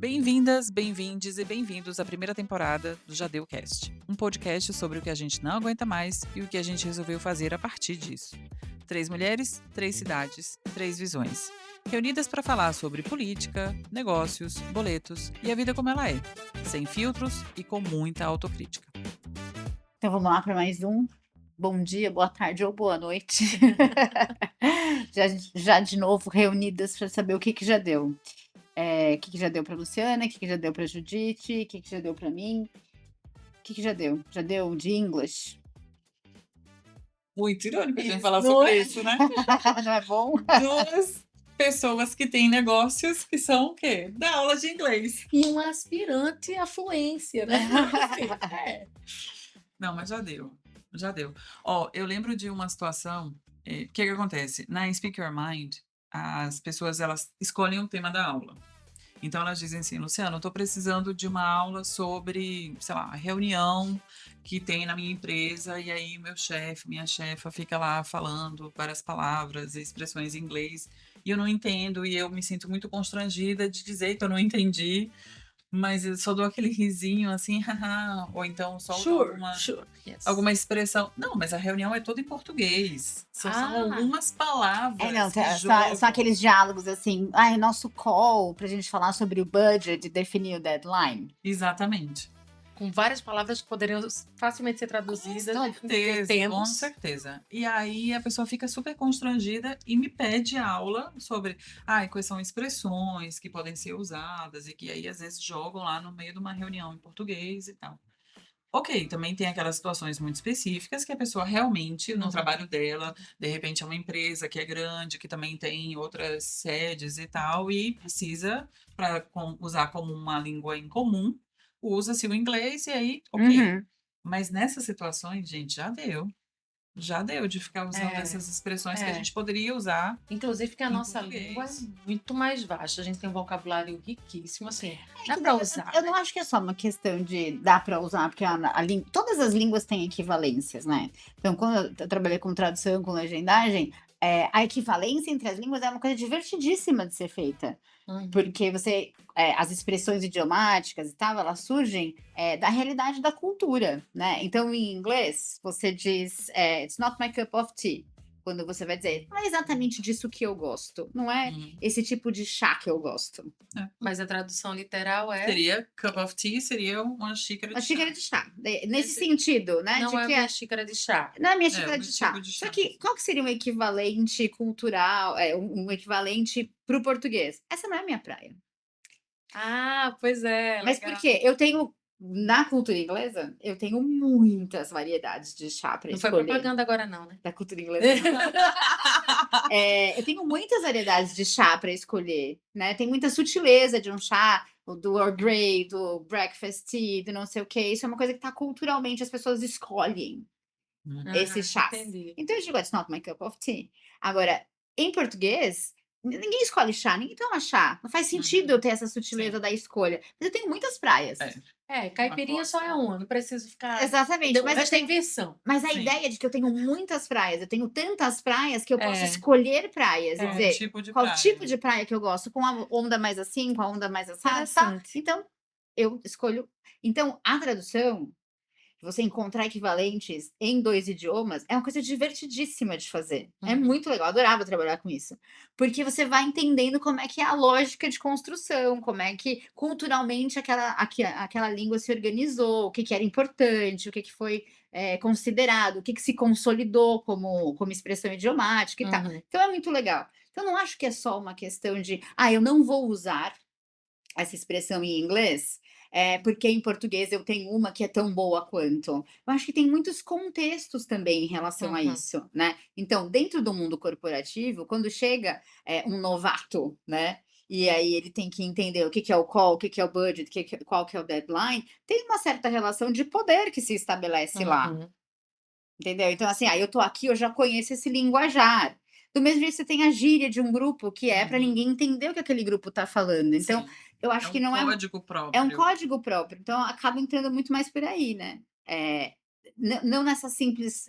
Bem-vindas, bem-vindes e bem-vindos à primeira temporada do Jadeu Cast, um podcast sobre o que a gente não aguenta mais e o que a gente resolveu fazer a partir disso. 3 mulheres, 3 cidades, 3 visões, reunidas para falar sobre política, negócios, boletos e a vida como ela é, sem filtros e com muita autocrítica. Então vamos lá para mais um. Bom dia, boa tarde ou boa noite. Já de novo reunidas para saber o que já deu. O que já deu para Luciana, o que já deu para Judite, o que já deu para mim. O que já deu? Já deu de English? Muito irônico a gente Isso, falar não sobre é? isso, né? Não é bom? Duas pessoas que têm negócios que são o quê? Da aula de inglês. E um aspirante à fluência, né? Assim, Não, mas já deu. Já deu. Ó, eu lembro de uma situação. O que acontece? Na Speak Your Mind, as pessoas elas escolhem o tema da aula. Então elas dizem assim, Luciano, eu tô precisando de uma aula sobre, sei lá, a reunião que tem na minha empresa, e aí meu chefe, minha chefa fica lá falando várias palavras e expressões em inglês, e eu não entendo, e eu me sinto muito constrangida de dizer que eu não entendi. Mas eu só dou aquele risinho assim, haha, ou então solto sure, yes. alguma expressão. Não, mas a reunião é toda em português. São algumas palavras Não, que são jogam. aqueles diálogos assim, nosso call pra gente falar sobre o budget e definir o deadline. Exatamente. Com várias palavras que poderiam facilmente ser traduzidas em Com termos. certeza. E aí a pessoa fica super constrangida e me pede aula sobre quais são expressões que podem ser usadas e que aí às vezes jogam lá no meio de uma reunião em português e tal. Ok, também tem aquelas situações muito específicas que a pessoa realmente, no trabalho dela, de repente é uma empresa que é grande, que também tem outras sedes e tal, e precisa, para usar como uma língua em comum, usa-se o inglês e aí, ok. Uhum. Mas nessas situações, gente, já deu. Já deu de ficar usando essas expressões que a gente poderia usar. Inclusive que a em nossa língua é português. muito mais vasta. A gente tem um vocabulário riquíssimo, assim. Dá que pra daí usar. Eu não acho que é só uma questão de dar para usar, porque todas as línguas têm equivalências, né? Então, quando eu trabalhei com tradução, com legendagem, a equivalência entre as línguas é uma coisa divertidíssima de ser feita. Porque as expressões idiomáticas e tal, elas surgem da realidade da cultura, né? Então, em inglês, você diz, it's not my cup of tea. Quando você vai dizer, não é exatamente disso que eu gosto, não é esse tipo de chá que eu gosto. Mas a tradução literal é... Seria cup of tea, seria uma xícara Uma de xícara chá. de chá. Nesse sentido, né? Não de é a que minha xícara de chá. não é a minha É, xícara o de meu chá. tipo de Só chá. que qual que seria um equivalente cultural, um equivalente para o português? Essa não é a minha praia. Ah, pois é. Mas legal. por quê? Na cultura inglesa, eu tenho muitas variedades de chá para Não foi escolher. propaganda agora, não, né? Da cultura inglesa. Eu tenho muitas variedades de chá para escolher, né? Tem muita sutileza de um chá, do Earl Grey, do breakfast tea, do não sei o quê. Isso é uma coisa que tá culturalmente, as pessoas escolhem esses chás. Entendi. Então eu digo, it's not my cup of tea. Agora, em português, ninguém escolhe chá, ninguém toma chá. Não faz sentido eu ter essa sutileza da escolha. Mas eu tenho muitas praias. Caipirinha só é uma, não preciso ficar... Exatamente. O resto é invenção. Mas a ideia de que eu tenho muitas praias, eu tenho tantas praias que eu posso escolher praias e dizer qual tipo de praia que eu gosto, com a onda mais assim, com a onda mais assada, tá? Interessante. Então, eu escolho. Então, a tradução, você encontrar equivalentes em 2 idiomas, é uma coisa divertidíssima de fazer. É muito legal, eu adorava trabalhar com isso. Porque você vai entendendo como é que é a lógica de construção, como é que culturalmente aquela língua se organizou, o que era importante, o que foi considerado, o que se consolidou como expressão idiomática e tal. Então é muito legal. Então não acho que é só uma questão de, eu não vou usar essa expressão em inglês, porque em português eu tenho uma que é tão boa quanto. Eu acho que tem muitos contextos também em relação a isso, né? Então, dentro do mundo corporativo, quando chega um novato, né? E aí ele tem que entender o que é o call, o que é o budget, qual que é o deadline, tem uma certa relação de poder que se estabelece lá. Entendeu? Então, assim, eu tô aqui, eu já conheço esse linguajar. Do mesmo jeito, você tem a gíria de um grupo que é para ninguém entender o que aquele grupo tá falando. Então, eu acho que não é. Código próprio. É um código próprio. Então, acaba entrando muito mais por aí, né? Não nessa simples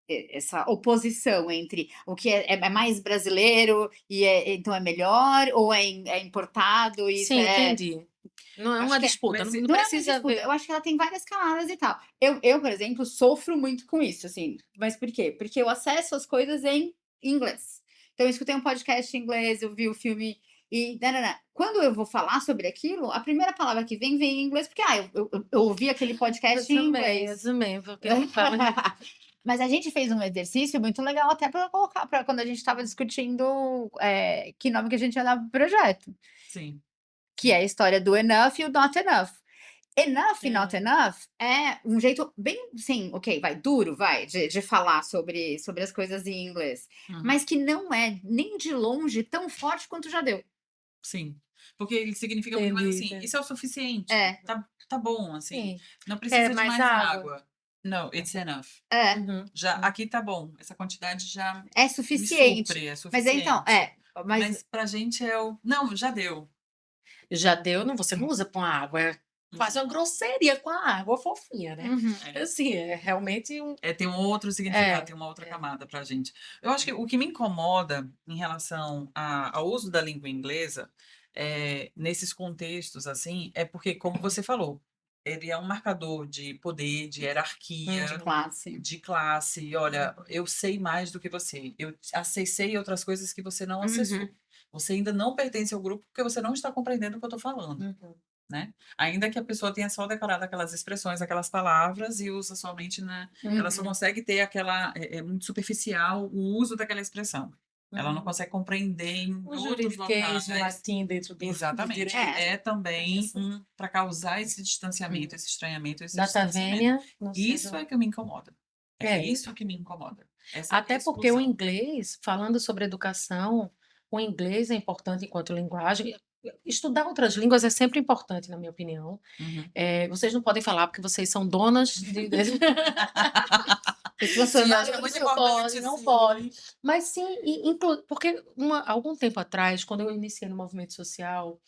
essa oposição entre o que é mais brasileiro e então é melhor, ou é importado e isso Sim, é entendi. Não é acho uma que disputa, Mas não não é uma precisa disputa, ver. eu acho que ela tem várias camadas e tal. Eu, por exemplo, sofro muito com isso, assim, mas por quê? Porque eu acesso as coisas em inglês. Então eu escutei um podcast em inglês, eu vi o filme e nã-nã-nã. Quando eu vou falar sobre aquilo, a primeira palavra que vem em inglês, porque, eu ouvi aquele podcast em Eu inglês. também, porque eu falo Mas a gente fez um exercício muito legal até para colocar para quando a gente estava discutindo, que nome que a gente ia dar para o projeto, sim, que é a história do enough e o not enough. Enough e not é, enough é um jeito bem, sim, ok, vai, duro, vai, de falar sobre as coisas em inglês, uhum, mas que não é nem de longe tão forte quanto já deu. sim. Porque ele significa muito mais entendi, assim, entendi. isso é o suficiente, É, tá bom, assim, Sim. não Quer precisa de mais mais água? água. No, it's enough. é, Uhum, Já aqui tá bom, essa quantidade já é me suficiente. supre, é Mas então, suficiente. mas Mas pra gente é o não, já deu. já deu, não, você não usa com a água, faz uma grosseria com a água fofinha, né. uhum, É. Assim, é realmente um Tem um outro significado, é, tem uma outra é. camada pra gente. Eu acho que o que me incomoda em relação ao uso da língua inglesa, nesses contextos, assim, é porque, como você falou, ele é um marcador de poder, de de hierarquia, Uhum. classe. de classe. Olha, eu sei mais do que você. Eu acessei outras coisas que você não Uhum, acessou. Você ainda não pertence ao grupo porque você não está compreendendo o que eu estou falando, Uhum. né? Ainda que a pessoa tenha só decorado aquelas expressões, aquelas palavras e usa somente ela só uhum. consegue ter aquela é muito superficial o uso daquela expressão. Ela não Uhum. consegue compreender em O outros juridiquês, o locais. latim dentro do Exatamente. direito. É, É também Essa para causar esse distanciamento, esse estranhamento, esse data distanciamento. vênia, não sei Isso do é que me incomoda. É é. isso que me incomoda. Essa Até porque o exclusão. inglês, falando sobre educação, o inglês é importante enquanto linguagem. Estudar outras línguas é sempre importante, na minha opinião. Uhum. Vocês não podem falar porque vocês são donas de pessoas Sim, eu formando acho que é muito não importante, pode, não pode. sim. Mas sim, porque algum tempo atrás, quando eu iniciei no movimento social,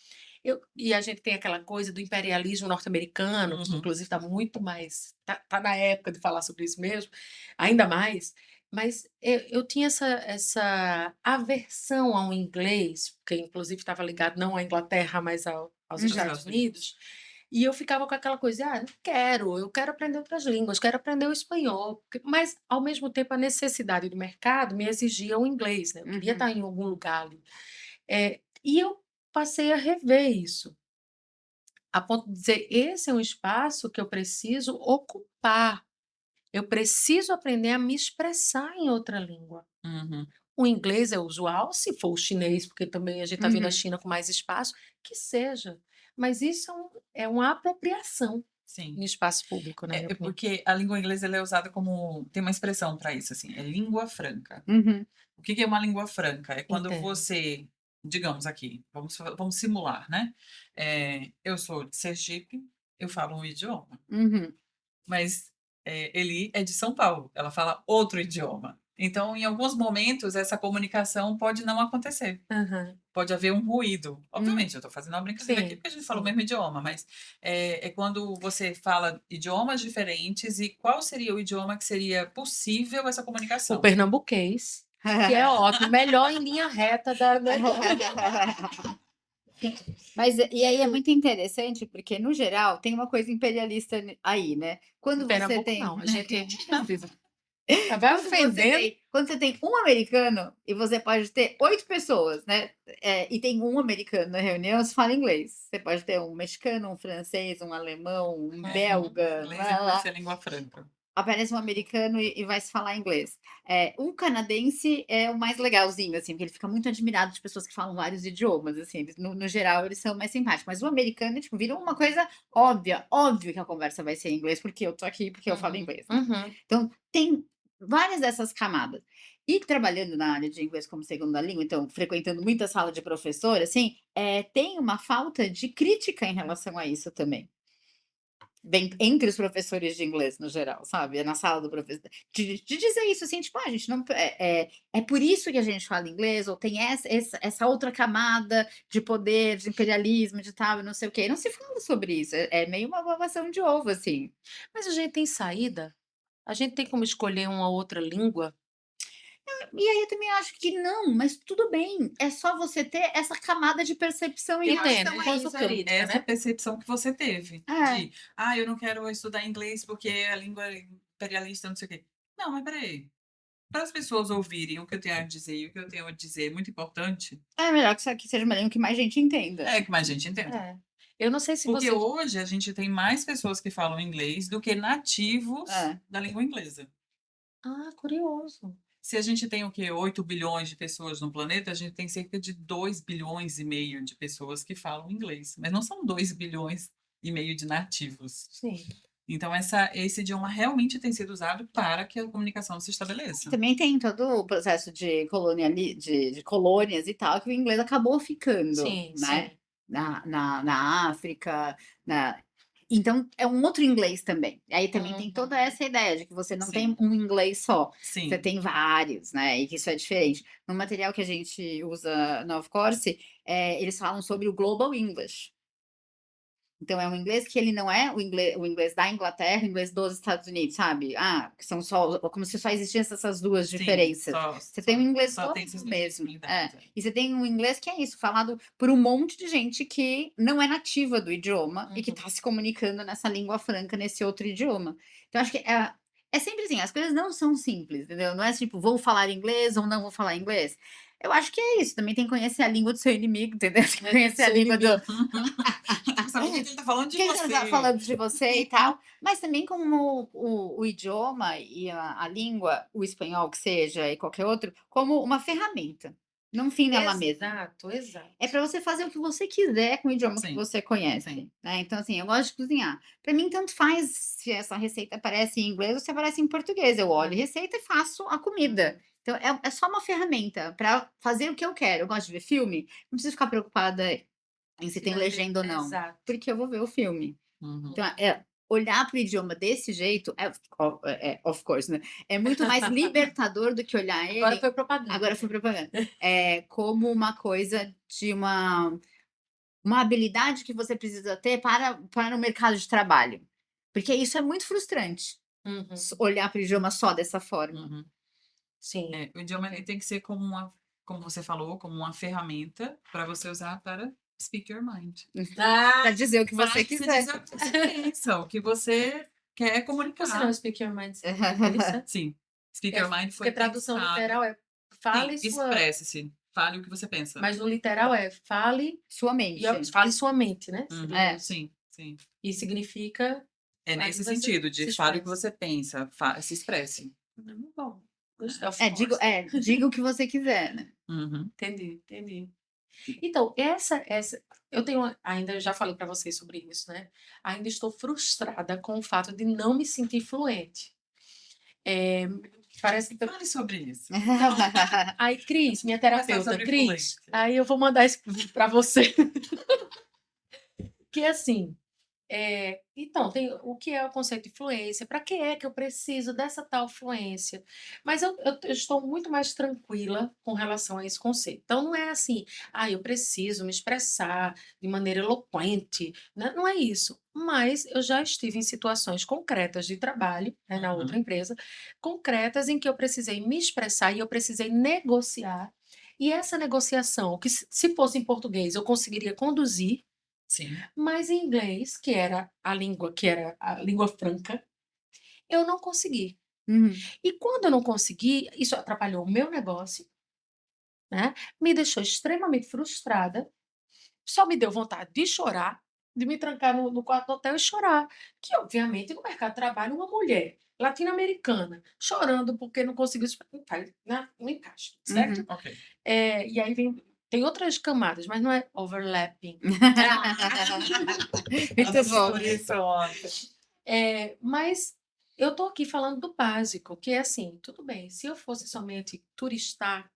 e a gente tem aquela coisa do imperialismo norte-americano, que Uhum. inclusive está muito mais. Tá na época de falar sobre isso mesmo, ainda mais. Mas eu tinha essa aversão ao inglês, que inclusive estava ligado não à Inglaterra, mas aos Uhum, Estados Estados Unidos. Unidos. E eu ficava com aquela coisa, não quero, eu quero aprender outras línguas, quero aprender o espanhol, mas ao mesmo tempo a necessidade do mercado me exigia o inglês, né? Eu queria uhum, estar em algum lugar ali. E eu passei a rever isso, a ponto de dizer, esse é um espaço que eu preciso ocupar. Eu preciso aprender a me expressar em outra língua. Uhum. O inglês é usual, se for o chinês, porque também a gente está vendo a uhum. China com mais espaço, que seja. Mas isso é uma apropriação Sim. no espaço público, na minha É opinião. porque a língua inglesa ela é usada como. Tem uma expressão para isso, assim, é língua franca. Uhum, O que que é uma língua franca? É quando Entendo. você, digamos aqui, vamos simular, né? Eu sou de Sergipe, eu falo um idioma, uhum. mas Eli é de São Paulo, ela fala outro idioma. Então, em alguns momentos, essa comunicação pode não acontecer. Aham. Pode haver um ruído. Hum, Obviamente, eu estou fazendo uma brincadeira aqui Sim, porque a gente fala o sim. mesmo idioma, mas é quando você fala idiomas diferentes e qual seria o idioma que seria possível essa O comunicação? pernambuquês, que é ótimo, melhor em linha reta da Mas e aí é muito interessante, porque no geral tem uma coisa imperialista aí, né? em Quando você Pernambuco tem não, a gente vai ofendendo. quando você tem um americano e você pode ter 8 pessoas, né, e tem um americano na reunião, você fala inglês. Você pode ter um mexicano, um francês, um alemão, um Uhum. belga, Inglês lá, lá, vai lá. ser língua franca. Aparece um americano e vai se falar inglês. Um canadense é o mais legalzinho, assim, porque ele fica muito admirado de pessoas que falam vários idiomas, assim, no geral eles são mais simpáticos. Mas o americano, tipo, vira uma coisa óbvia, óbvio que a conversa vai ser em inglês, porque eu tô aqui, porque eu falo Uhum. inglês, né? Uhum. Então, tem várias dessas camadas. E trabalhando na área de inglês como segunda língua, então, frequentando muita sala de professor, assim, tem uma falta de crítica em relação a isso também. Entre os professores de inglês no geral, sabe, é na sala do professor, de dizer isso assim, tipo: "Ah, a gente não é por isso que a gente fala inglês", ou tem essa outra camada de poder, de imperialismo, de tal e não sei o quê, não se fala sobre isso, é meio uma lavação de ovo, assim. Mas a gente tem saída A gente tem como escolher uma outra língua? E aí eu também acho que não, mas tudo bem, é só você ter essa camada de percepção em Entendo, relação a enquanto isso aí. crítica, Essa né? percepção que você teve É. de: eu não quero estudar inglês porque a língua é imperialista, não sei o quê". Não, mas espera aí, para as pessoas ouvirem o que eu tenho a dizer e o que eu tenho a dizer é muito importante, É melhor que isso aqui seja uma língua que mais gente entenda. é que mais gente entenda. É. Eu não sei se Porque você hoje a gente tem mais pessoas que falam inglês do que nativos É. da língua inglesa. curioso. Se a gente tem o quê? 8 bilhões de pessoas no planeta, a gente tem cerca de 2 bilhões e meio de pessoas que falam inglês, mas não são 2 bilhões e meio de nativos. Sim. Então esse idioma realmente tem sido usado para que a comunicação se estabeleça. Também tem todo o processo de de colônias e tal, que o inglês acabou ficando, Sim, né, sim. na África, na então é um outro inglês também. E aí também tem toda Uhum. essa ideia de que você não tem Sim, um inglês só, você sim. tem vários, né, e que isso é diferente. No material que a gente usa no Of Course, eles falam sobre o Global English. Então é um inglês que ele não é o inglês da Inglaterra, o inglês dos Estados Unidos, sabe? Que são só como se só existissem essas 2 Sim, diferenças. Você tem um inglês só tem global essas 2 mesmo, possibilidades, é. e você tem um inglês que é isso, falado por um monte de gente que não é nativa do idioma e que Uhum. está se comunicando nessa língua franca, nesse outro idioma. Então acho que é sempre assim, as coisas não são simples, entendeu? Não é tipo, vou falar inglês ou não vou falar inglês. Eu acho que é isso, também tem que conhecer a língua do seu inimigo, entendeu? Tem que conhecer a Seu língua do inimigo. Tem que saber o que ele tá falando de que ele tá você. falando de você e tal, mas também como o idioma e a língua, o espanhol que seja e qualquer outro, como uma ferramenta, não um fim nela mesma. Exato, exato. É para você fazer o que você quiser com o idioma que Sim, você conhece, sim. né. Então, assim, eu gosto de cozinhar. Para mim tanto faz se essa receita aparece em inglês ou se aparece em português, eu olho a receita e faço a comida. Então é só uma ferramenta para fazer o que eu quero. Eu gosto de ver filme, não preciso ficar preocupada em se tem legenda ou não, Exato. porque eu vou ver o filme. Uhum. Então, olhar para o idioma desse jeito of course, né, é muito mais libertador do que olhar Agora ele foi propaganda. agora foi propaganda. Como uma coisa de uma habilidade que você precisa ter para o mercado de trabalho. Porque isso é muito frustrante, Uhum. olhar para o idioma só dessa forma. Uhum. Sim. O idioma ele tem que ser como você falou, como uma ferramenta para você usar para speak your mind. Para dizer o que Para você você quiser. dizer o que você pensa, o que você quer comunicar. Você não speak your mind, é isso? Sim, speak your mind foi Porque tradução pensado. literal é fale Sim, sua... expresse-se, fale o que você pensa. Mas no literal é fale... Sua mente. Fale sua mente, né? Uhum. Seria isso. Sim, sim. E significa... É fale nesse você sentido, de se fale o que expresse. você pensa, se expresse. Bom, gostei, of Diga, course. diga o que você quiser, né? Uhum. Entendi, entendi. Então, essa eu tenho ainda, eu já falei para vocês sobre isso, né? Ainda estou frustrada com o fato de não me sentir fluente. Parece que Fale sobre isso. aí, Cris, minha Conversar terapeuta, sobre Cris, fluência. aí eu vou mandar isso para você. Que assim, então, tem o que é o conceito de fluência, para que é que eu preciso dessa tal fluência? Mas eu estou muito mais tranquila com relação a esse conceito. Então, não é assim, eu preciso me expressar de maneira eloquente, né? Não é isso. Mas eu já estive em situações concretas de trabalho, né, na outra empresa, concretas em que eu precisei me expressar e eu precisei negociar. E essa negociação, que se fosse em português eu conseguiria conduzir, Sim. mas em inglês, que era a língua franca, eu não consegui. Uhum. E quando eu não consegui, isso atrapalhou o meu negócio, né? Me deixou extremamente frustrada, só me deu vontade de chorar, de me trancar no quarto do hotel e chorar. Que, obviamente, no mercado de trabalho, uma mulher latino-americana chorando porque não conseguiu, né? Não encaixa, certo? Uhum. Ok. E aí tem outras camadas, mas não é overlapping. Muito bom. Por isso ontem. Mas eu tô aqui falando do básico, que é assim, tudo bem, se eu fosse somente turistar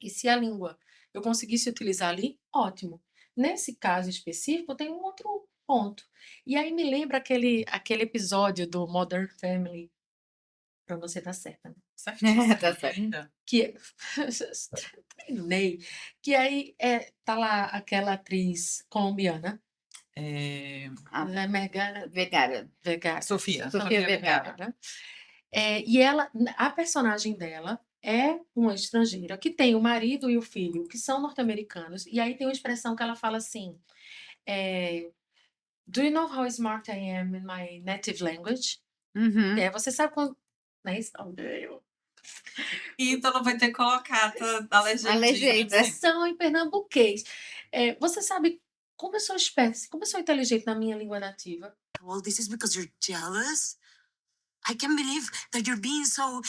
e se a língua eu conseguisse utilizar ali, ótimo. Nesse caso específico, tem um outro ponto. E aí me lembra aquele episódio do Modern Family, para você estar certa, né? Certíssimo, Tá certo. linda. Que treinei, que aí tá lá aquela atriz colombiana, É, Ah, né, Vergara. Vergara. Sofia Sofia Vergara, Vergara. né? E a personagem dela é uma estrangeira que tem o marido e o filho, que são norte-americanos, e aí tem uma expressão que ela fala assim, do you know how smart I am in my native language? Uhum. Você sabe quando... Né, isso não deu. Então não vai ter que colocar a A legendinha. legenda. assim. Expressão em pernambuquês. Você sabe como eu sou espécie, como eu sou inteligente na minha língua nativa? Well, this is because you're jealous. I can't believe that you're being so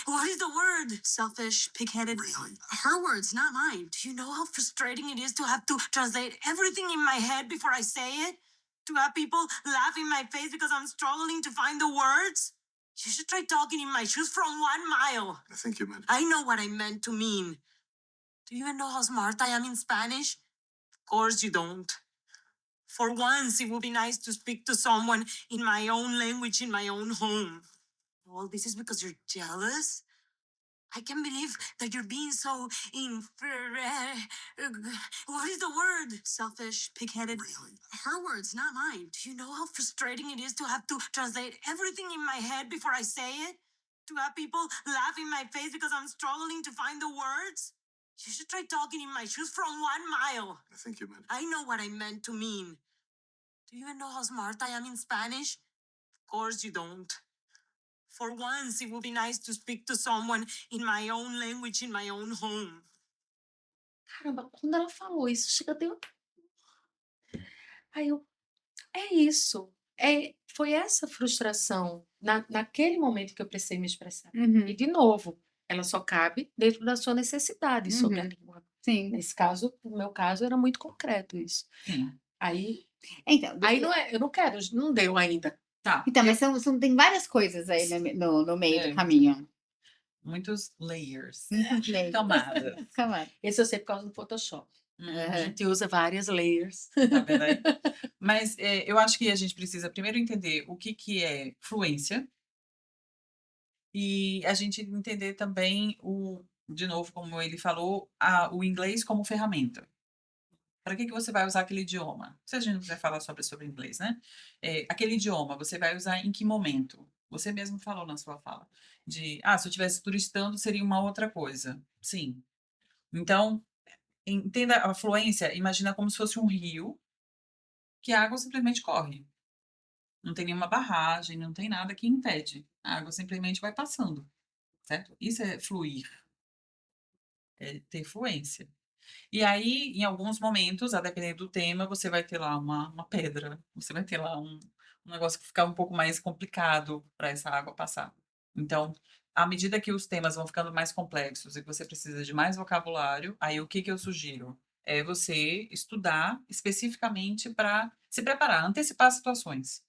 what is the word? Selfish, pig-headed. Really? Her words, not mine. Do you know how frustrating it is to have to translate everything in my head before I say it? To have people laugh in my face because I'm struggling to find the words? You should try talking in my shoes from 1 mile. I think you meant. I know what I meant to mean. Do you even know how smart I am in Spanish? Of course you don't. For once, it would be nice to speak to someone in my own language, in my own home. Well, this is because you're jealous. I can't believe that you're being so what is the word? Selfish, pig-headed. Really? Her words, not mine. Do you know how frustrating it is to have to translate everything in my head before I say it? To have people laugh in my face because I'm struggling to find the words? You should try talking in my shoes from 1 mile. I think you meant. I know what I meant to mean. Do you even know how smart I am in Spanish? Of course you don't. For once, it would be nice to speak to someone in my own language, in my own home. Caramba, quando ela falou isso, chega a ter... Aí eu... É isso. Foi essa frustração naquele momento que eu precisei me expressar. Uhum. E, de novo, ela só cabe dentro da sua necessidade sobre a Uhum. língua. Sim. Nesse caso, no meu caso, era muito concreto isso. Sim. Então, Eu não quero, não deu ainda. Tá. então mas tem várias coisas aí no meio do caminho. Muitos layers. Layers. Camadas. Camada. Esse eu sei por causa do Photoshop. A gente usa várias layers. Tá vendo aí? Mas eu acho que a gente precisa primeiro entender o que é fluência e a gente entender também de novo, como ele falou, o inglês como ferramenta. Para que você vai usar aquele idioma? Se a gente quiser falar sobre inglês, né? Aquele idioma, você vai usar em que momento? Você mesmo falou na sua fala. Se eu estivesse turistando, seria uma outra coisa. Sim. Então, entenda a fluência, imagina como se fosse um rio que a água simplesmente corre. Não tem nenhuma barragem, não tem nada que impede. A água simplesmente vai passando, certo? Isso é fluir. É ter fluência. E aí, em alguns momentos, a depender do tema, você vai ter lá uma pedra, você vai ter lá um negócio que fica um pouco mais complicado para essa água passar. Então, à medida que os temas vão ficando mais complexos e que você precisa de mais vocabulário, aí o que eu sugiro? É você estudar especificamente para se preparar, antecipar situações.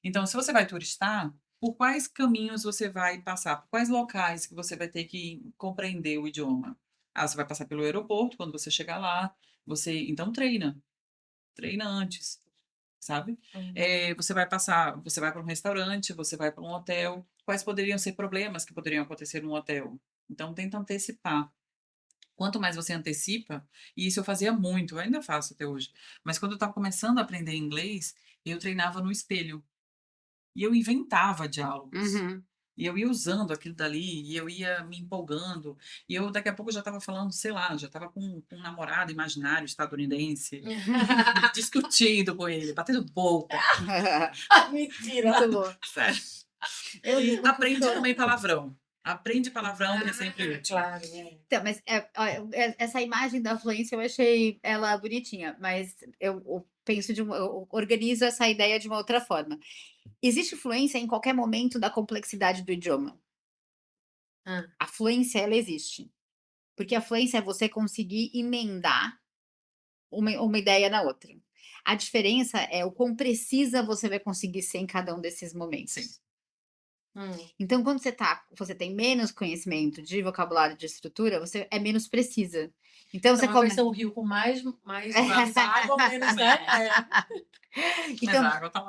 Então, se você vai turistar, por quais caminhos você vai passar? Por quais locais que você vai ter que compreender o idioma? Você vai passar pelo aeroporto, quando você chegar lá, então treina antes, sabe? Você vai para um restaurante, você vai para um hotel, quais poderiam ser problemas que poderiam acontecer num hotel? Então, tenta antecipar. Quanto mais você antecipa, e isso eu fazia muito, eu ainda faço até hoje, mas quando eu estava começando a aprender inglês, eu treinava no espelho. E eu inventava diálogos. Uhum. E eu ia usando aquilo dali, e eu ia me empolgando. E eu, daqui a pouco, já estava falando, sei lá, já estava com um namorado imaginário estadunidense, discutindo com ele, batendo boca. Mentira! Muito bom. Sério. E aprende também palavrão. Aprende palavrão, que é sempre útil. Claro, Então, mas essa imagem da fluência eu achei ela bonitinha, mas eu penso eu organizo essa ideia de uma outra forma. Existe fluência em qualquer momento da complexidade do idioma. A fluência, ela existe. Porque a fluência é você conseguir emendar uma ideia na outra. A diferença é o quão precisa você vai conseguir ser em cada um desses momentos. Sim. Então, quando você tem menos conhecimento de vocabulário, de estrutura, você é menos precisa. Então, você Vai ser um rio com mais água ou menos, né?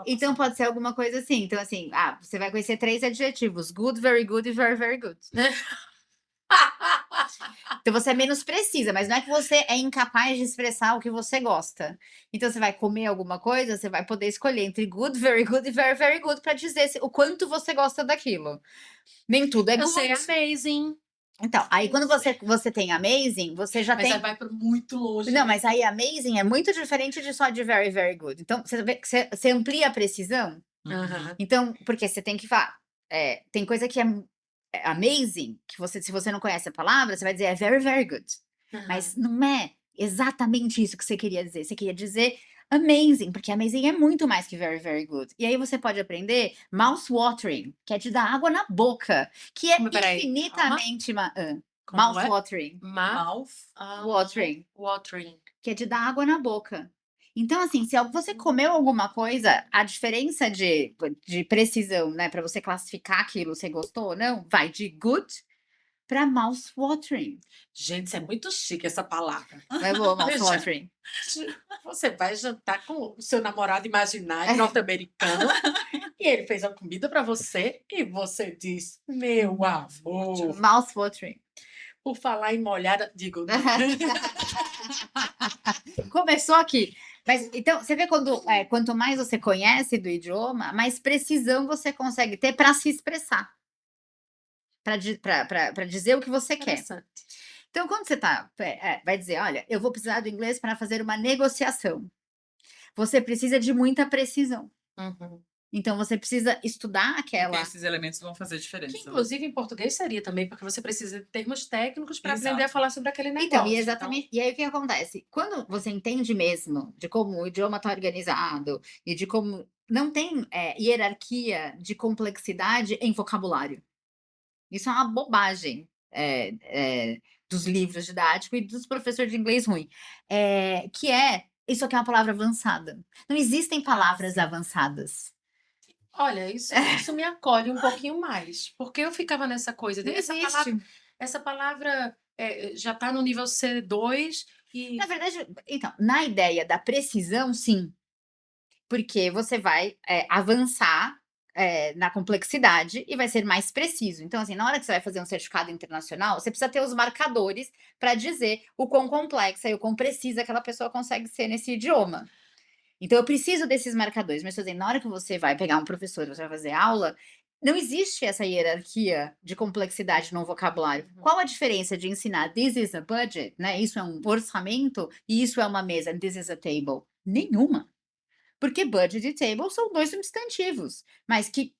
Então pode ser alguma coisa assim. Então, assim, você vai conhecer 3 adjetivos: good, very good e very, very good. Então você é menos precisa, mas não é que você é incapaz de expressar o que você gosta. Então você vai comer alguma coisa, você vai poder escolher entre good, very good e very, very good para dizer o quanto você gosta daquilo. Nem tudo é Eu good. sei amazing, Então, aí quando você tem amazing, você já mas tem. aí vai para muito longe. Não, né? mas aí amazing é muito diferente de só de very, very good. Então, você vê que você amplia a precisão. Aham. Então, porque você tem que falar. Tem coisa que é amazing, que se você não conhece a palavra, você vai dizer é very, very good. Mas não é exatamente isso que você queria dizer. Você queria dizer amazing, porque amazing é muito mais que very, very good. E aí você pode aprender mouth-watering, que é de dar água na boca, que é Peraí, infinitamente Como é? mouth-watering. Mouth. Watering. Watering. Que é de dar água na boca. Então, assim, se você comeu alguma coisa, a diferença de precisão, né, para você classificar aquilo, você gostou ou não, vai de good para mouth-watering. Gente, isso é muito chique essa palavra. Não é boa, mouth-watering? Você vai jantar com o seu namorado imaginário norte-americano e ele fez a comida para você e você diz, meu amor, Mouth-watering. por falar em molhada, digo, Começou aqui. Mas, então, você vê quanto mais você conhece do idioma, mais precisão você consegue ter para se expressar. Para dizer o que você quer. interessante. Então, quando você vai dizer, olha, eu vou precisar do inglês para fazer uma negociação. Você precisa de muita precisão. Uhum. Então, você precisa estudar Porque aquela. esses elementos vão fazer diferença. Que, inclusive, em português seria também, porque você precisa de termos técnicos para aprender a Exato. falar sobre aquele negócio. Então, e exatamente. E aí o que acontece? Quando você entende mesmo de como o idioma está organizado e de como não tem hierarquia de complexidade em vocabulário. Isso é uma bobagem dos livros didáticos e dos professores de inglês ruim. Isso aqui é uma palavra avançada. Não existem palavras avançadas. Olha, isso me acolhe um pouquinho mais, porque eu ficava nessa coisa de Não existe. essa palavra já está no nível C2 e Na verdade, então, na ideia da precisão, sim. Porque você vai avançar na complexidade e vai ser mais preciso. Então, assim, na hora que você vai fazer um certificado internacional, você precisa ter os marcadores para dizer o quão complexa e o quão precisa aquela pessoa consegue ser nesse idioma. Então, eu preciso desses marcadores. Mas, na hora que você vai pegar um professor, você vai fazer aula, não existe essa hierarquia de complexidade no vocabulário. Uhum. Qual a diferença de ensinar this is a budget, né? Isso é um orçamento e isso é uma mesa, this is a table? Nenhuma. Porque budget e table são dois substantivos, mas que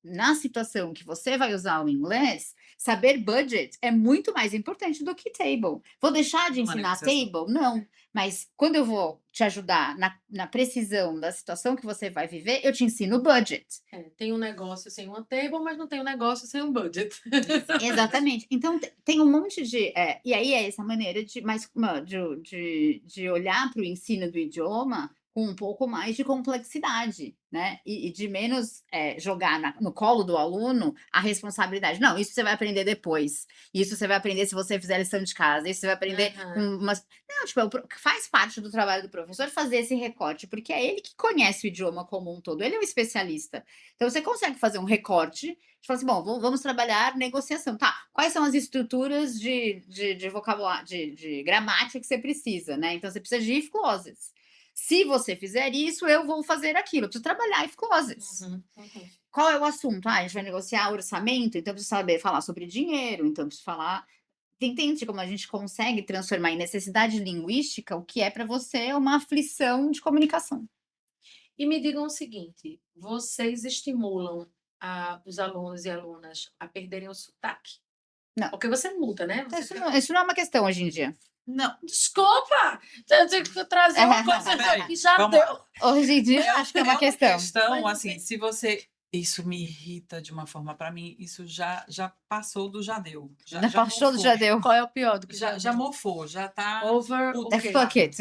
na situação que você vai usar o inglês, saber budget é muito mais importante do que table. Vou deixar de Uma ensinar negociação. table? Não. Mas quando eu vou te ajudar na precisão da situação que você vai viver, eu te ensino budget. tem um negócio sem uma table, mas não tem um negócio sem um budget. Exatamente. Então, tem um monte de. E aí é essa maneira de olhar para o ensino do idioma com um pouco mais de complexidade, né? E de menos jogar no colo do aluno a responsabilidade. Não, isso você vai aprender depois. Isso você vai aprender se você fizer lição de casa. Isso você vai aprender com umas. Não, tipo, faz parte do trabalho do professor fazer esse recorte, porque é ele que conhece o idioma como um todo. Ele é um especialista. Então, você consegue fazer um recorte. De falar assim, bom, vamos trabalhar negociação. Tá, quais são as estruturas de vocabulário, de gramática que você precisa, né? Então, você precisa de if clauses. Se você fizer isso, eu vou fazer aquilo. Eu preciso trabalhar if clauses. Qual é o assunto? A gente vai negociar orçamento, então eu preciso saber falar sobre dinheiro, então eu preciso falar. Entende como a gente consegue transformar em necessidade linguística o que é para você uma aflição de comunicação? E me digam o seguinte: vocês estimulam os alunos e alunas a perderem o sotaque? Não. Porque você muda, né? Isso não é uma questão hoje em dia. Não. Desculpa! Eu tenho que trazer uma coisa Peraí, que já vamos deu. Hoje em dia, acho que é uma questão. Mas assim, se você. Isso me irrita de uma forma, para mim, isso já passou do já deu. Já Passou do mofou. já deu. Qual é o pior do que Já deu? mofou, já tá. Over o o quê? quê? Fuck it.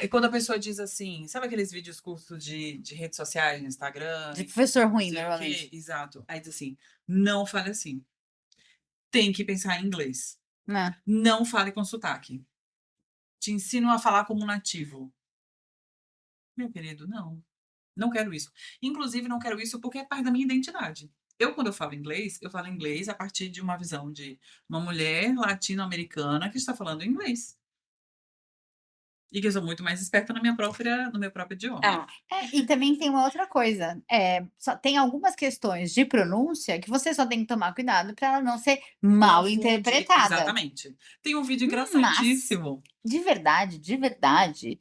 E quando a pessoa diz assim, sabe aqueles vídeos curtos de redes sociais, no Instagram? De professor ruim, não sei o quê? normalmente. Exato. Aí diz assim, não fale assim. Tem que pensar em inglês. Né? Não fale com sotaque. Te ensino a falar como nativo. Meu querido, não. Não quero isso. Inclusive, não quero isso porque é parte da minha identidade. quando eu falo inglês a partir de uma visão de uma mulher latino-americana que está falando inglês. E que eu sou muito mais esperta no meu próprio idioma. Ah, E também tem uma outra coisa, só tem algumas questões de pronúncia que você só tem que tomar cuidado para ela não ser mal Confunde, interpretada. exatamente. Tem um vídeo Mas, engraçadíssimo. de verdade,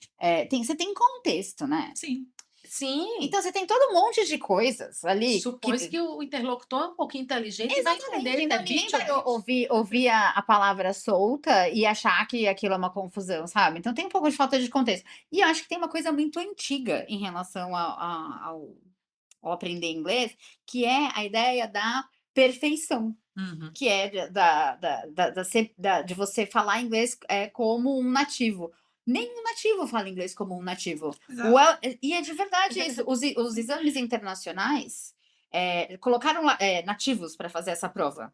você tem contexto, né? Sim. sim. Então você tem todo um monte de coisas ali Supõe-se que o interlocutor é um pouquinho inteligente e vai Exatamente, entender que então é ninguém dito, vai é dito. ouvir a palavra solta e achar que aquilo é uma confusão, sabe? Então tem um pouco de falta de contexto. E eu acho que tem uma coisa muito antiga em relação ao aprender inglês, que é a ideia da perfeição, Uhum. que é de você falar inglês como um nativo. Nenhum nativo fala inglês como um nativo. Exato. E é de verdade isso. Os exames internacionais colocaram nativos para fazer essa prova.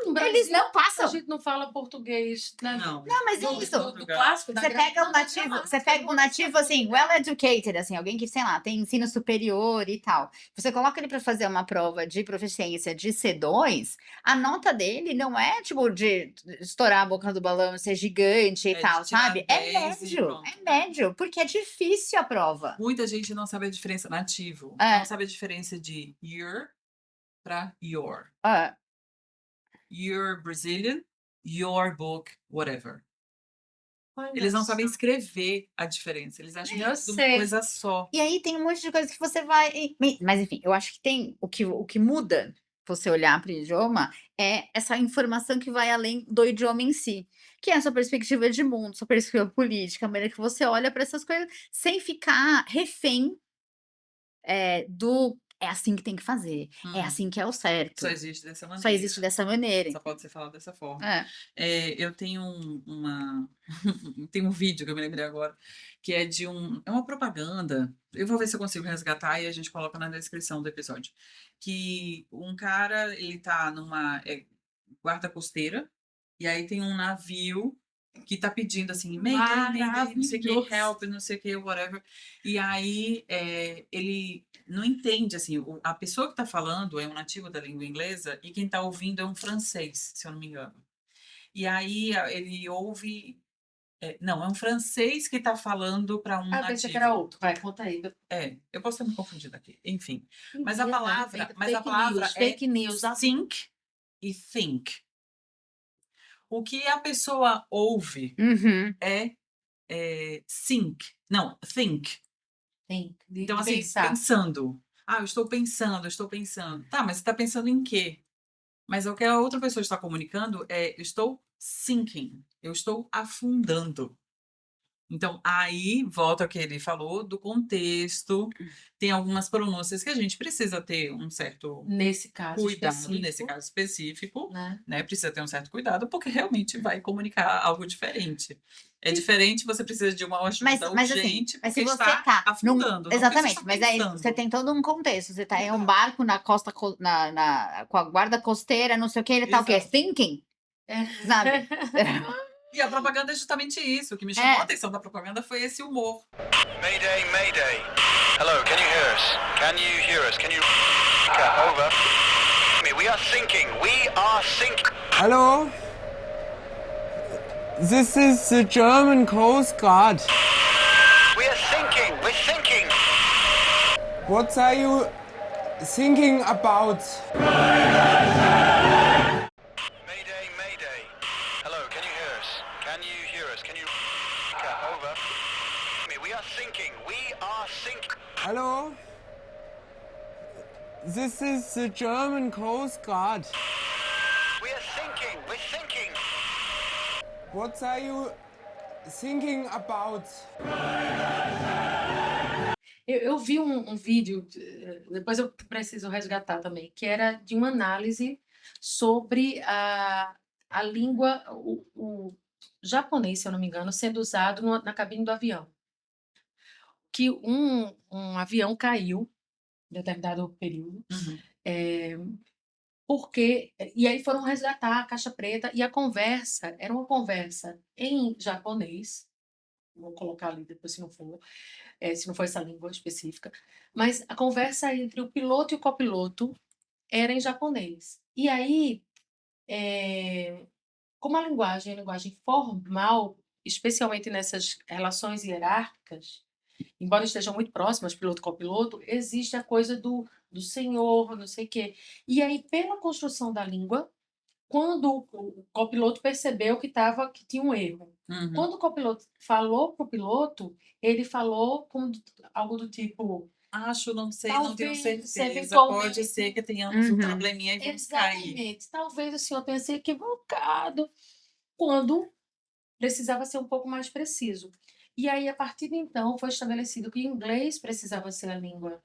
No Eles Brasil, não a passam. gente não fala português, né? Não. Não, mas é Do, isso. do clássico, da Você pega um da nativo, gramática, você pega não um nativo precisa assim, saber. well educated, assim, alguém que, sei lá, tem ensino superior e tal. Você coloca ele para fazer uma prova de proficiência de C2, a nota dele não é tipo de estourar a boca do balão, ser gigante e É de tal, tirar sabe? É 10 e médio, pronto. é médio, porque é difícil a prova. Muita gente não sabe a diferença nativo. É. Não sabe a diferença de your para your. Ah, You're Brazilian, your book, whatever. Olha Eles não sabem só. escrever a diferença. Eles acham que Eu é tudo uma sei. coisa só. E aí tem um monte de coisa que você vai. Mas enfim, eu acho que tem o que muda você olhar para o idioma é essa informação que vai além do idioma em si, que é a sua perspectiva de mundo, sua perspectiva política, a maneira que você olha para essas coisas sem ficar refém do é assim que tem que fazer, é Uhum. assim que é o Só certo, existe dessa só maneira. existe dessa maneira. Só pode ser falado dessa forma. É. Eu tenho tem um vídeo que eu me lembrei agora, que é é uma propaganda. Eu vou ver se eu consigo resgatar e a gente coloca na descrição do episódio. Que um cara, ele tá numa guarda costeira, e aí tem um navio que tá pedindo assim, Mayday, Mayday, não sei o que, Maravilhoso. help, não sei o que, whatever. E aí ele não entende, assim, a pessoa que tá falando é um nativo da língua inglesa e quem tá ouvindo é um francês, se eu não me engano. E aí ele ouve. Não, é um francês que tá falando para um Ah, pensei que era nativo. outro. Vai, conta aí. Eu posso estar me confundindo aqui. Enfim. Mas a Mentira, palavra, é fake news. think e think. O que a pessoa ouve Uhum. é think. Não, think. Tem, de Então, assim, pensar. pensando. Ah, eu estou pensando, eu estou pensando. Tá, mas você está pensando em quê? Mas o que a outra pessoa está comunicando é, eu estou sinking. Eu estou afundando. Então, aí volta ao que ele falou do contexto. Tem algumas pronúncias que a gente precisa ter um certo Nesse caso cuidado, específico, nesse caso específico, né? né? Precisa ter um certo cuidado, porque realmente vai comunicar algo diferente. É diferente, você precisa de uma ajuda Mas assim, urgente, mas porque se você está tá afundando. não porque você exatamente, está mas aí você pensando. tem todo um contexto, você tá em um Exato. barco na costa com a guarda costeira, não sei o que, ele tá o quê? Exato. Thinking, É. sabe? E a propaganda é justamente isso. O que me chamou a É. atenção da propaganda foi esse humor. Mayday, mayday. Hello, can you hear us? Can you hear us? Can you... Over. We are sinking. We are sinking. Hello? This is the German Coast Guard. We are sinking. We're sinking. What are you thinking about? Mayday, mayday. Hello, can you hear us? Can you hear us? Can you... Over. We are sinking. We are sinking. Hello? This is the German Coast Guard. We are sinking. We're sinking. What are you thinking about? Eu vi um vídeo, depois eu preciso resgatar também, que era de uma análise sobre a língua, o japonês, se eu não me engano, sendo usado na cabine do avião. Que um avião caiu em determinado período, porque... E aí foram resgatar a caixa preta e a conversa era uma conversa em japonês, vou colocar ali depois se não for essa língua específica, mas a conversa entre o piloto e o copiloto era em japonês. E aí, como a linguagem é linguagem formal, especialmente nessas relações hierárquicas, embora estejam muito próximas, piloto-copiloto, existe a coisa do senhor, não sei o quê. E aí, pela construção da língua, quando o copiloto percebeu que tinha um erro. Uhum. Quando o copiloto falou para o piloto, ele falou algo do tipo, Acho, não sei, não tenho talvez, certeza. Pode eventualmente, ser que tenhamos um Uhum. probleminha e vamos cair. exatamente, talvez o senhor tenha se equivocado, quando precisava ser um pouco mais preciso. E aí, a partir de então, foi estabelecido que o inglês precisava ser a língua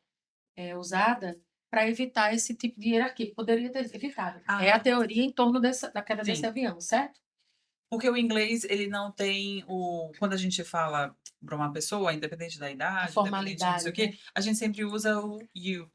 usada para evitar esse tipo de hierarquia. Poderia ter evitado. É a Ah, teoria em torno da queda desse sim. avião, certo? Porque o inglês, ele não tem quando a gente fala para uma pessoa, independente da A idade, independente de não sei formalidade, o quê, a gente sempre usa o you.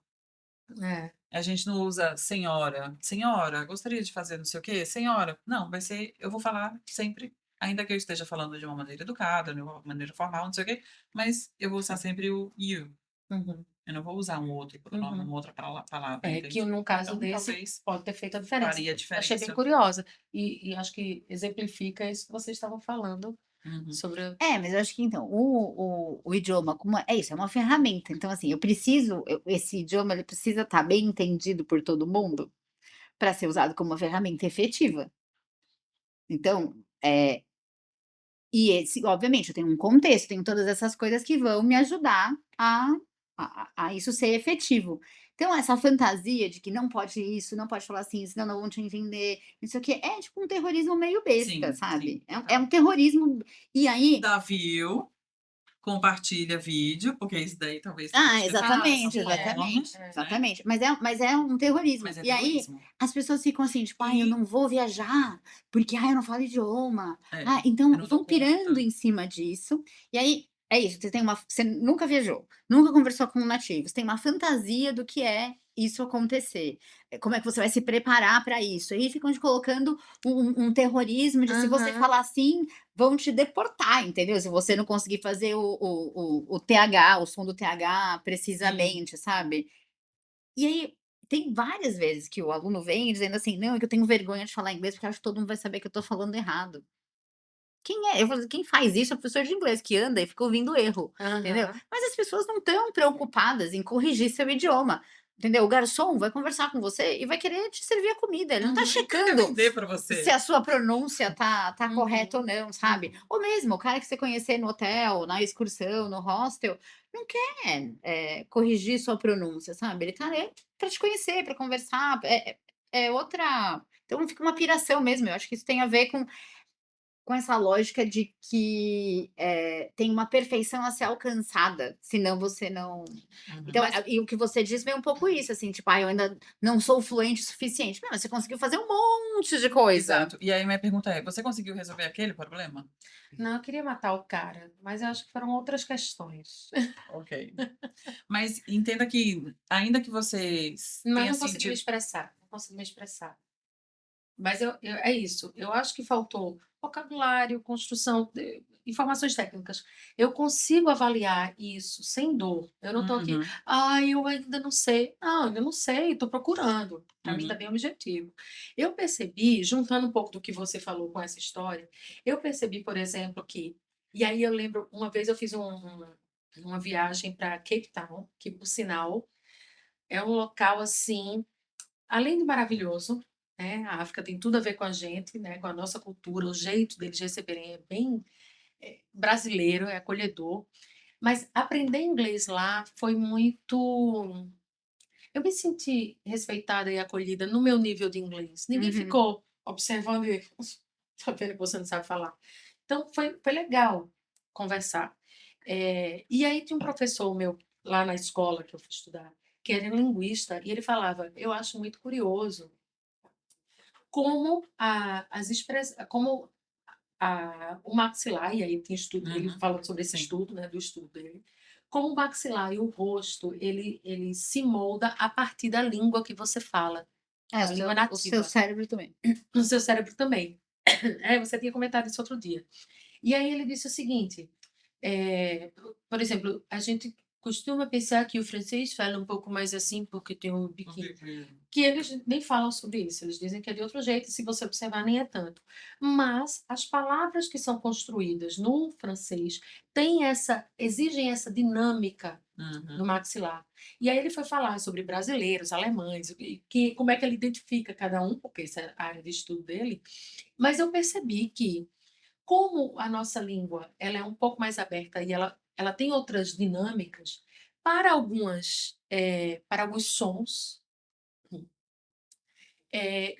né? A gente não usa senhora. Senhora, gostaria de fazer não sei o quê? Senhora. Não, vai ser, eu vou falar sempre, ainda que eu esteja falando de uma maneira educada, de uma maneira formal, não sei o quê, mas eu vou usar sempre o you. Uhum. Eu não vou usar um outro pronome, uma outra palavra, Que entende? num caso Então, desse talvez pode ter feito a diferença. faria Achei bem diferença. curiosa. E acho que exemplifica isso que vocês estavam falando Uhum. sobre Mas eu acho que então, o idioma, como é isso, é uma ferramenta. Então, assim, esse idioma ele precisa estar bem entendido por todo mundo para ser usado como uma ferramenta efetiva. Então, obviamente, eu tenho um contexto, tenho todas essas coisas que vão me ajudar a isso ser efetivo. Então, essa fantasia de que não pode isso, não pode falar assim, senão não vão te entender, não sei o quê, é tipo um terrorismo meio besta, Sim, sabe? sim. É um terrorismo. E aí. Dá view, compartilha vídeo, porque isso daí talvez tenha que ser feito Exatamente, dessa forma, exatamente, né? exatamente. Mas é um terrorismo. Mas é E aí, terrorismo. as pessoas ficam assim, tipo, ai, eu E não vou viajar, porque ai, eu não falo idioma. eu Então não dou vão pirando conta. em cima disso. E aí, é isso, você nunca viajou, nunca conversou com um nativo, você tem uma fantasia do que é isso acontecer. Como é que você vai se preparar para isso? Aí ficam te colocando um terrorismo de se você Aham. falar assim, vão te deportar, entendeu? Se você não conseguir fazer o TH, o som do TH Sim. precisamente, sabe? E aí, tem várias vezes que o aluno vem dizendo assim: "Não, é que eu tenho vergonha de falar inglês, porque eu acho que todo mundo vai saber que eu tô falando errado". Quem é? Eu falo assim: "Quem faz isso é o professor de inglês, que anda e fica ouvindo erro", entendeu? Aham. Mas as pessoas não estão preocupadas em corrigir seu idioma, entendeu? O garçom vai conversar com você e vai querer te servir a comida, ele não tá Ele quer checando vender para se você. a sua pronúncia tá Uhum. correta ou não, sabe? Ou mesmo o cara que você conhecer no hotel, na excursão, no hostel, não quer, corrigir sua pronúncia, sabe? Ele tá ali pra te conhecer, pra conversar, é outra. Então fica uma piração mesmo, eu acho que isso tem a ver com essa lógica de que, tem uma perfeição a ser alcançada, senão você não. Então, Mas e o que você diz vem um pouco isso, assim, tipo: "Ah, eu ainda não sou fluente o suficiente". Não, você conseguiu fazer um monte de coisa. Exato. E aí minha pergunta é: você conseguiu resolver aquele problema? não, eu queria matar o cara, mas eu acho que foram outras questões. Ok. Mas entenda que, ainda que você Mas tenha não consegui me sentido. expressar, não consegui me expressar. Mas é isso, eu acho que faltou vocabulário, construção, informações técnicas. Eu consigo avaliar isso sem dor. Eu não estou aqui, Uhum, eu ainda não sei. Não, ainda não sei, estou procurando. Para mim está uhum. bem objetivo. Eu percebi, juntando um pouco do que você falou com essa história, eu percebi, por exemplo, que. E aí eu lembro, uma vez eu fiz uma viagem para Cape Town, que, por sinal, é um local assim além de maravilhoso, né, a África tem tudo a ver com a gente, né, com a nossa cultura, o jeito deles receberem é bem brasileiro, é acolhedor, mas aprender inglês lá foi muito. Eu me senti respeitada e acolhida no meu nível de inglês. Ninguém Uhum. ficou observando e sabendo que você não sabe falar. Então foi legal conversar. E aí tinha um professor meu lá na escola que eu fui estudar, que era linguista, e ele falava: eu acho muito curioso como o maxilar, e aí tem estudo, ele Uhum. fala sobre esse Sim. estudo, né, do estudo dele, como o maxilar e o rosto, ele se molda a partir da língua que você fala, É, a língua o seu nativa, cérebro também. no seu cérebro também. Você tinha comentado isso outro dia. E aí ele disse o seguinte, por exemplo, a gente costuma pensar que o francês fala um pouco mais assim porque tem um biquinho. Que eles nem falam sobre isso, eles dizem que é de outro jeito, e se você observar, nem é tanto. Mas as palavras que são construídas no francês exigem essa dinâmica no maxilar. E aí ele foi falar sobre brasileiros, alemães, como é que ele identifica cada um, porque essa é a área de estudo dele. Mas eu percebi que, como a nossa língua ela é um pouco mais aberta e ela tem outras dinâmicas, para alguns sons,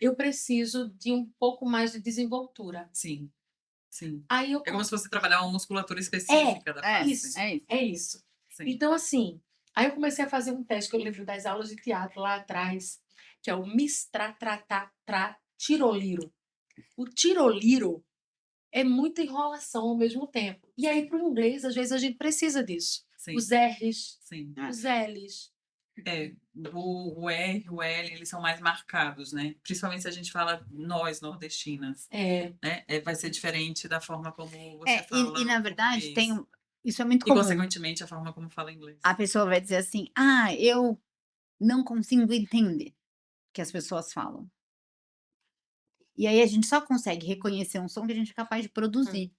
eu preciso de um pouco mais de desenvoltura. Sim, sim. Aí eu É como se você trabalhar uma musculatura específica da face. isso, É isso. é isso. Sim. Então, assim, aí eu comecei a fazer um teste que eu lembro das aulas de teatro lá atrás, que é o tiroliro. O tiroliro é muita enrolação ao mesmo tempo. E aí, para o inglês, às vezes a gente precisa disso. Sim. Os R's, Sim. os L's. O R e o L, eles são mais marcados, né? Principalmente se a gente fala nós, nordestinas. Né? Vai ser diferente da forma como você fala E na verdade, português. isso é muito E, comum. consequentemente, a forma como fala inglês. A pessoa vai dizer assim, eu não consigo entender o que as pessoas falam. E aí a gente só consegue reconhecer um som que a gente é capaz de produzir.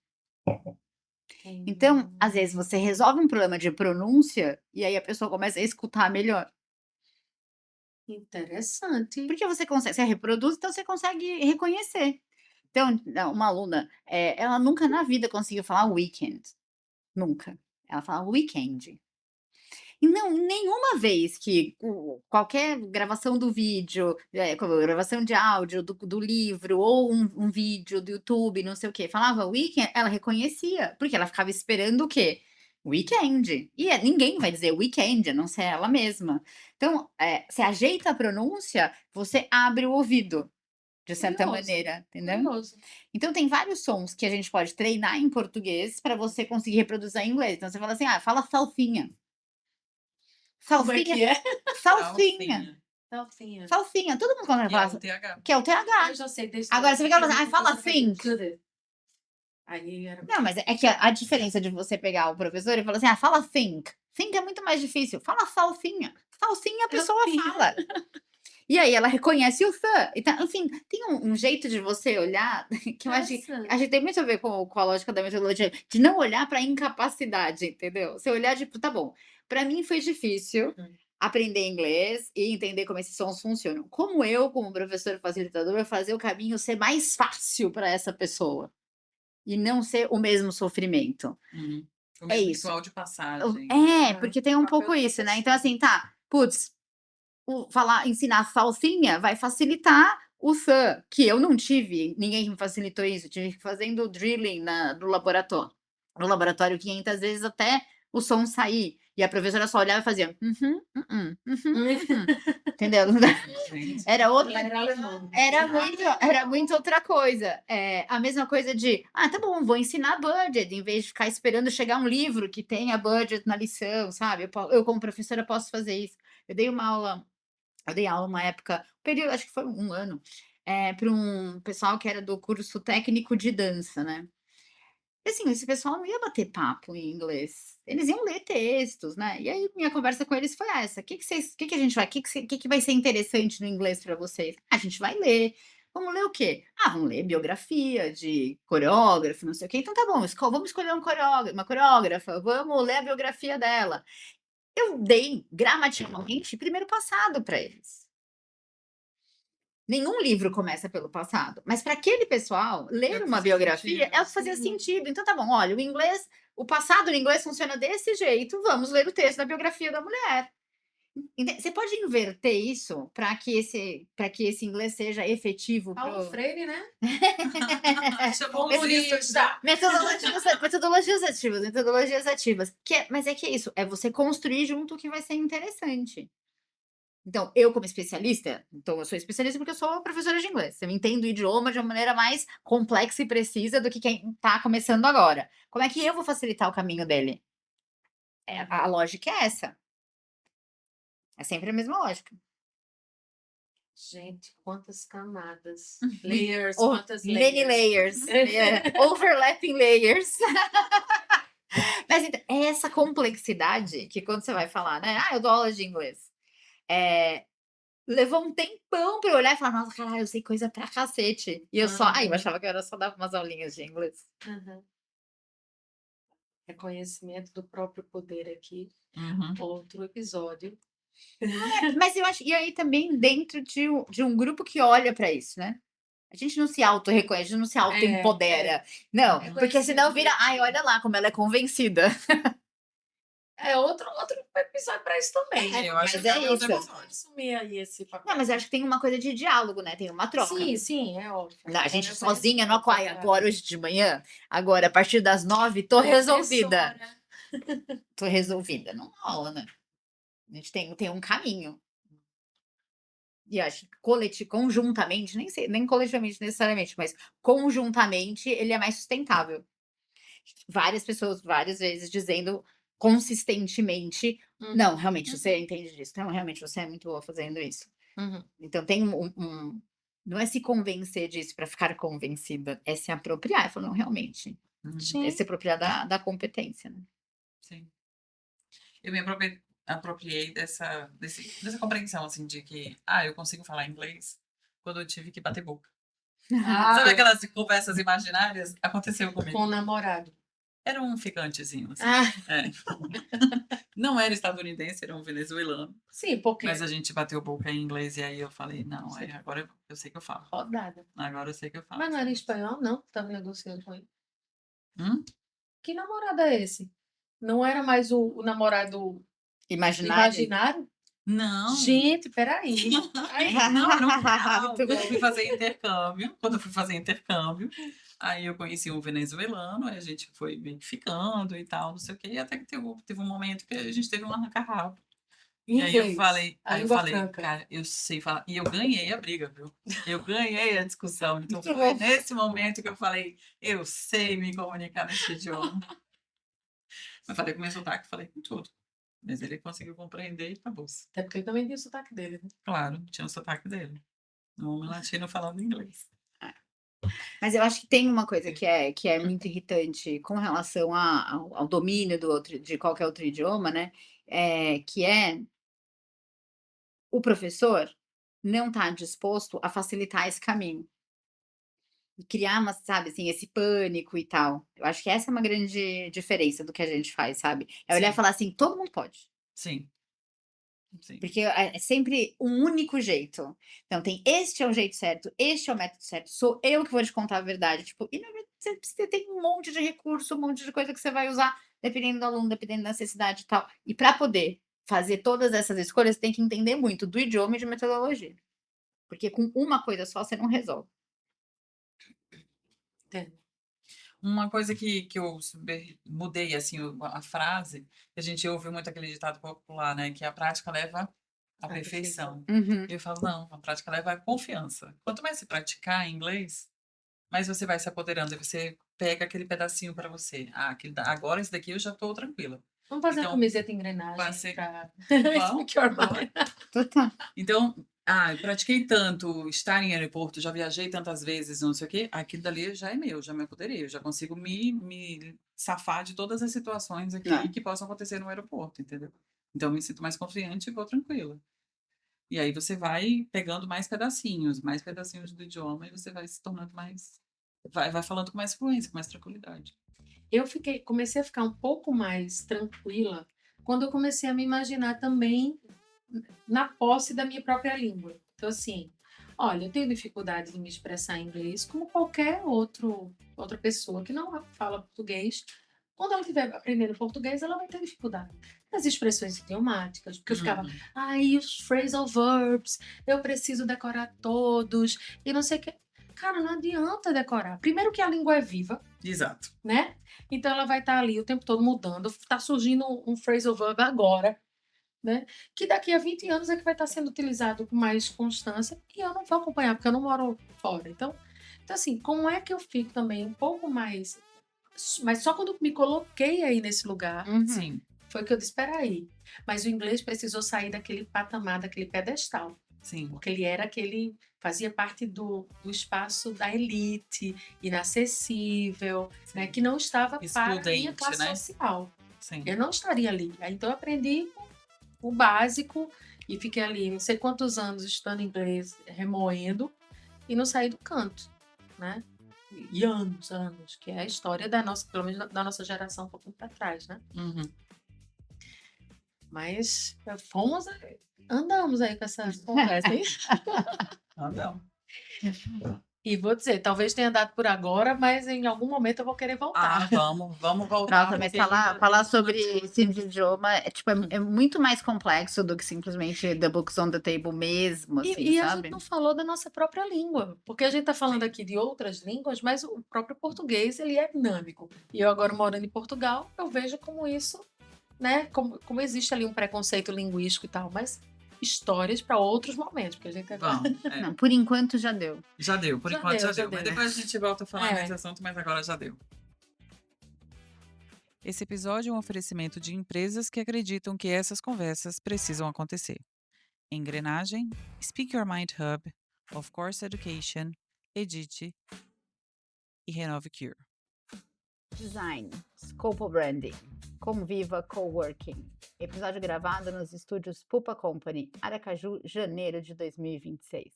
Então, às vezes, você resolve um problema de pronúncia e aí a pessoa começa a escutar melhor. Interessante. Porque você reproduz, então você consegue reconhecer. Então, uma aluna, ela nunca na vida conseguiu falar weekend. Nunca. Ela fala weekend. E não, nenhuma vez que qualquer gravação do vídeo, gravação de áudio do livro, ou um vídeo do YouTube, não sei o quê, falava weekend, ela reconhecia, porque ela ficava esperando o quê? Weekend. E ninguém vai dizer weekend, a não ser ela mesma. Então, você ajeita a pronúncia, você abre o ouvido, de certa Curioso, maneira, entendeu? curioso. Então, tem vários sons que a gente pode treinar em português para você conseguir reproduzir em inglês. Então, você fala assim, fala salsinha. Como é que é? Salsinha. Salsinha. Salsinha. Todo mundo consegue E é falar. o TH. Que é o TH. Eu já sei desse. Agora, você fica falando assim, fala think. Aí era. Não, mas é que a diferença de você pegar o professor e falar assim, fala think. Think é muito mais difícil. Fala salsinha. Salsinha a pessoa fala. E aí ela reconhece o th. Então, enfim, tem um jeito de você olhar que eu acho que a gente tem muito a ver com a lógica da metodologia, de não olhar para incapacidade, entendeu? Você olhar tipo, tá bom, para mim foi difícil aprender inglês e entender como esses sons funcionam. Como eu, como professor facilitador, fazer o caminho ser mais fácil para essa pessoa e não ser o mesmo sofrimento. O mesmo isso. ritual de passagem. Porque tem um pouco isso, né? Então, assim, ensinar salsinha vai facilitar o th, que eu não tive, ninguém me facilitou isso, eu tive que fazendo drilling no laboratório 500 vezes até o som sair, e a professora só olhava e fazia entendeu? Era muito outra coisa. A mesma coisa de, tá bom, vou ensinar budget, em vez de ficar esperando chegar um livro que tenha budget na lição, sabe? Eu como professora posso fazer isso. Eu dei aula uma época, período, acho que foi um ano, para um pessoal que era do curso técnico de dança, né? E assim, esse pessoal não ia bater papo em inglês, eles iam ler textos, né? E aí minha conversa com eles foi essa: o que a gente vai, que vai ser interessante no inglês para vocês? A gente vai ler. Vamos ler o quê? Vamos ler biografia de coreógrafo, não sei o quê. Então tá bom, vamos escolher uma coreógrafa, vamos ler a biografia dela. Eu dei gramaticalmente primeiro passado para eles. Nenhum livro começa pelo passado, mas para aquele pessoal, ler uma biografia é o que fazia sentido. Então tá bom, olha, o passado no inglês funciona desse jeito, vamos ler o texto da biografia da mulher. Você pode inverter isso para que esse inglês seja efetivo. Paulo Freire, né? Metodologias ativas. Mas é que é isso, é você construir junto o que vai ser interessante. Então, eu como especialista, eu sou especialista porque eu sou professora de inglês. Eu entendo o idioma de uma maneira mais complexa e precisa do que quem está começando agora. Como é que eu vou facilitar o caminho dele? A lógica é essa. É sempre a mesma lógica. Gente, quantas camadas. Layers, Many layers. Overlapping layers. Mas então, é essa complexidade que quando você vai falar, né? Ah, eu dou aula de inglês. Levou um tempão pra eu olhar e falar, nossa, caralho, eu sei coisa pra cacete. E eu eu achava que eu era só dar umas aulinhas de inglês. Aham. Reconhecimento do próprio poder aqui. Uhum. Outro episódio. Mas eu acho, e aí também dentro de um grupo que olha pra isso, né? A gente não se auto-reconhece, a gente não se auto-empodera. Não, porque senão vira, ai, olha lá como ela é convencida. É outro episódio para isso também. Eu acho mas que é cabe outro isso. episódio. Assumir aí esse papel. Não, mas eu acho que tem uma coisa de diálogo, né? Tem uma troca. Sim, é óbvio. Não, a gente Eu sozinha no conheço aquário agora, hoje de manhã, agora, a partir das 9, tô resolvida. professora. Tô resolvida. Não rola, né? A gente tem um caminho. E acho que conjuntamente, nem sei, nem coletivamente necessariamente, mas conjuntamente ele é mais sustentável. Várias pessoas, várias vezes, dizendo consistentemente, não, realmente, você entende disso. Então, realmente, você é muito boa fazendo isso. Uhum. Então, tem não é se convencer disso para ficar convencida, é se apropriar. Eu falo, não, realmente, Uhum. Sim. é se apropriar da competência, né? Sim. Eu me apropriei dessa compreensão, assim, de que, eu consigo falar inglês quando eu tive que bater boca. Sabe aquelas conversas imaginárias? Aconteceu comigo. Com o namorado. Era um ficantezinho, assim. Ah, Não era estadunidense, era um venezuelano. sim, porque Mas a gente bateu boca em inglês e aí eu falei, não, agora eu sei que eu falo. rodada. Agora eu sei que eu falo. Mas não era em espanhol, não? Tava negociando com ele. Hum? Que namorado é esse? Não era mais o namorado Imaginário. imaginário? Não. Gente, peraí. Aí, Não, era um real. Muito Quando eu bom. fui fazer intercâmbio, aí eu conheci um venezuelano, aí a gente foi meio que ficando e tal, não sei o quê, e até que teve um momento que a gente teve um arranca-rabo. E aí eu inglês, falei, a língua franca. cara, eu sei falar. E eu ganhei a briga, viu? Eu ganhei a discussão. Então Muito foi bom. nesse momento que eu falei, eu sei me comunicar nesse idioma. Mas falei com meu sotaque, falei com tudo. Mas ele conseguiu compreender e acabou. Até porque ele também tem o sotaque dele, né? Claro, tinha o sotaque dele. Um homem latino falando inglês. Mas eu acho que tem uma coisa que é muito irritante com relação ao domínio de qualquer outro idioma, né? Que é o professor não tá disposto a facilitar esse caminho. E criar sabe, assim, esse pânico e tal. Eu acho que essa é uma grande diferença do que a gente faz, sabe? É olhar e Sim. falar assim, todo mundo pode. Sim. Sim. Porque é sempre um único jeito. Então tem este é o jeito certo, este é o método certo, sou eu que vou te contar a verdade. Tipo, e na verdade você tem um monte de recurso, um monte de coisa que você vai usar, dependendo do aluno, dependendo da necessidade e tal. E para poder fazer todas essas escolhas, você tem que entender muito do idioma e de metodologia. Porque com uma coisa só você não resolve. Entendo. Uma coisa que eu mudei, assim, a frase, que a gente ouve muito aquele ditado popular, né? Que a prática leva à perfeição. Uhum. Eu falo, não, a prática leva à confiança. Quanto mais você praticar inglês, mais você vai se apoderando. E você pega aquele pedacinho para você. Agora esse daqui eu já estou tranquila. Vamos fazer Então, a camiseta engrenagem vai ser- pra Vamos? Speak Your Mind. Total. Então, eu pratiquei tanto, estar em aeroporto, já viajei tantas vezes, não sei o quê, aquilo dali já é meu, já me apoderei, eu já consigo me safar de todas as situações aqui É. que possam acontecer no aeroporto, entendeu? Então, eu me sinto mais confiante e vou tranquila. E aí você vai pegando mais pedacinhos do idioma e você vai se tornando mais... Vai falando com mais fluência, com mais tranquilidade. Eu comecei a ficar um pouco mais tranquila quando eu comecei a me imaginar também na posse da minha própria língua. Então, assim, olha, eu tenho dificuldade de me expressar em inglês como qualquer outra pessoa que não fala português. Quando ela estiver aprendendo português, ela vai ter dificuldade. Nas expressões idiomáticas, porque eu ficava, Uhum. os phrasal verbs, eu preciso decorar todos, e não sei o que. Cara, não adianta decorar. Primeiro que a língua é viva, Exato. né? Então ela vai estar ali o tempo todo mudando. Está surgindo um phrasal verb agora, né? Que daqui a 20 anos é que vai estar sendo utilizado com mais constância e eu não vou acompanhar, porque eu não moro fora. Então assim, como é que eu fico também um pouco mais... Mas só quando me coloquei aí nesse lugar, Sim, foi que eu disse, peraí. Mas o inglês precisou sair daquele patamar, daquele pedestal. sim. Porque ele era aquele fazia parte do espaço da elite, inacessível, né, que não estava para a minha Excludente, classe né? social. Sim. Eu não estaria ali. Então eu aprendi o básico e fiquei ali não sei quantos anos estudando inglês, remoendo, e não saí do canto, né? E anos, que é a história da nossa, pelo menos da nossa geração um pouquinho para trás, né? Uhum. Mas andamos aí com essa conversa, hein? Ah, não. E vou dizer, talvez tenha dado por agora, mas em algum momento eu vou querer Ah, voltar. vamos voltar. Nossa, mas porque falar sobre esse idioma é muito mais complexo do que simplesmente The Books on the Table mesmo, assim, E a sabe? gente não falou da nossa própria língua, porque a gente está falando Sim. aqui de outras línguas, mas o próprio português ele é dinâmico. E eu agora morando em Portugal, eu vejo como isso, né? Como existe ali um preconceito linguístico e tal, mas histórias para outros momentos, porque a gente Vamos. Não, por enquanto já deu. Já deu, por Já enquanto deu, já já deu. Mas deu. depois a gente volta a falar É. nesse assunto, mas agora já deu. Esse episódio é um oferecimento de empresas que acreditam que essas conversas precisam acontecer. Engrenagem, Speak Your Mind Hub, Of Course Education, Edite e Renove Cure. Design, Scope Branding, Conviva Coworking. Episódio gravado nos estúdios Pupa Company, Aracaju, janeiro de 2026.